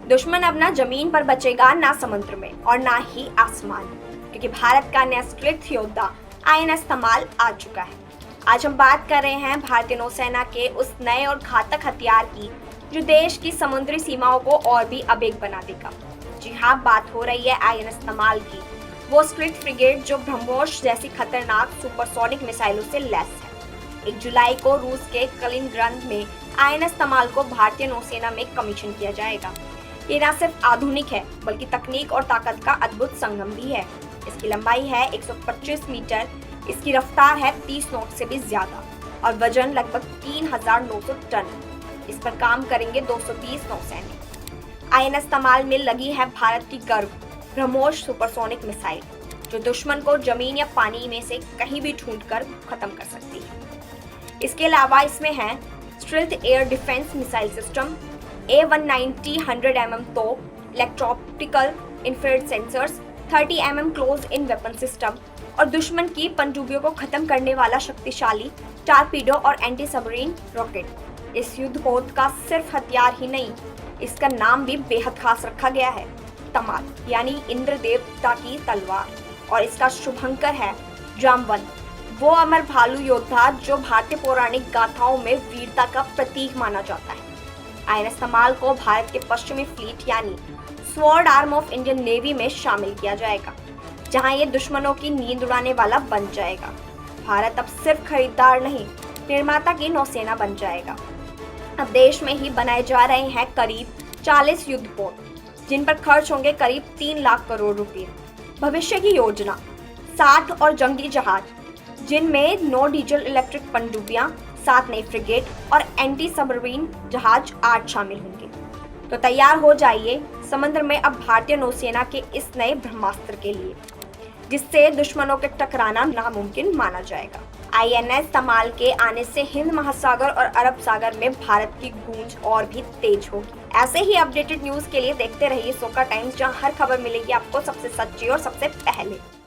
दुश्मन अब ना जमीन पर बचेगा, ना समुद्र में और ना ही आसमान, क्योंकि भारत का न्यस्कृत योद्धा आईएनएस तमाल आ चुका है। आज हम बात कर रहे हैं भारतीय नौसेना के उस नए और घातक हथियार की जो देश की समुद्री सीमाओं को और भी अबेग बना देगा। जी हाँ, बात हो रही है आईएनएस तमाल की, वो स्क्विड फ्रिगेट जो ब्रह्मोस जैसी खतरनाक सुपरसोनिक मिसाइलों से लैस है। 1 जुलाई को रूस के कलिनिंग्राड में आईएनएस तमाल को भारतीय नौसेना में कमीशन किया जाएगा। ये न सिर्फ आधुनिक है बल्कि तकनीक और ताकत का अद्भुत संगम भी है। इसकी लंबाई है 125 मीटर, इसकी रफ्तार है 30 नॉट से भी ज्यादा और वजन लगभग 3900 टन। इस पर काम करेंगे 220 नौसैनिक। आईएनएस तमाल में लगी है भारत की गर्व ब्रह्मोस सुपरसोनिक मिसाइल, जो दुश्मन को जमीन या पानी में से कहीं भी ढूंढकर खत्म कर सकती है। इसके अलावा इसमें है stealth air defence missile system, A190 100 mm तोप, electro-optical infrared sensors, 30 mm close in weapon system और दुश्मन की पनडुब्बियों को खत्म करने वाला शक्तिशाली टारपीडो और एंटी सबमरीन रॉकेट। इस युद्धपोत का सिर्फ हथियार ही नहीं, इसका नाम भी बेहद खास रखा गया है, तमाल, यानी इंद्र देवता की तलवार। और इसका शुभंकर है जामवंत, वो अमर भालू योद्धा जो भारतीय पौराणिक गाथाओं में वीरता का प्रतीक माना जाता है। आईएनएस तमाल को भारत के पश्चिमी फ्लीट यानी sword arm of Indian navy में शामिल किया जाएगा, जहां ये दुश्मनों की नींद उड़ाने वाला बन जाएगा। भारत अब सिर्फ खरीदार नहीं, निर्माता की नौसेना बन जाएगा। अब देश में ही बनाए जा रहे हैं करीब 40 युद्धपोत, जिन पर खर्च होंगे करीब 3 लाख करोड़ रुपए। भविष्य की योजना 60 और जंगी जहाज, जिनमें 9 डीजल इलेक्ट्रिक पनडुब्बियां, 7 नए फ्रिगेट और एंटी सबमरीन जहाज 8 शामिल होंगे। तो तैयार हो जाइए समुद्र में अब भारतीय नौसेना के इस नए ब्रह्मास्त्र के लिए, जिससे दुश्मनों के टकराना नामुमकिन माना जाएगा। आईएनएस तमाल के आने से हिंद महासागर और अरब सागर में भारत की गूंज और भी तेज होगी। ऐसे ही अपडेटेड न्यूज के लिए देखते रहिए सोका टाइम्स, जहां हर खबर मिलेगी आपको सबसे सच्ची और सबसे पहले।